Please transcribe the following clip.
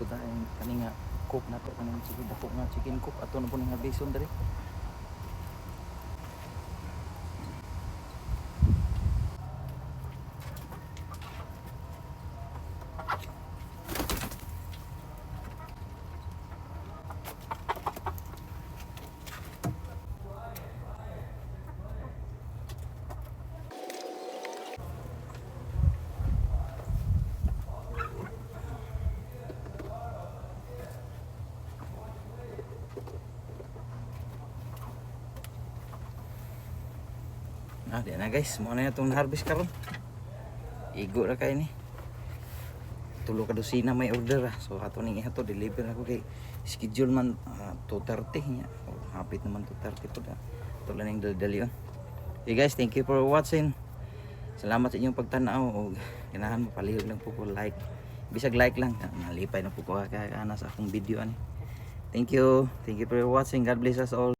po tayo kani nga cook na to kanang chicken dako nga chicken cook ato na po ning bison diri. Di na guys, mo na itong harvest karon. Igo ra kay ni. Tulo ka dosina may order ah. So ato ning ihato deliver ako kay schedule man 2:30 nya. Oh, hapit naman 2:30 po da. Tulo ning dali-dali on. Hey guys, thank you for watching. Salamat sa inyong pagtanaw og ganahan mo palihog lang po ko like. Bisag like lang, malipay na po ko kay ana sa akong video ani. Thank you. Thank you for watching. God bless us all.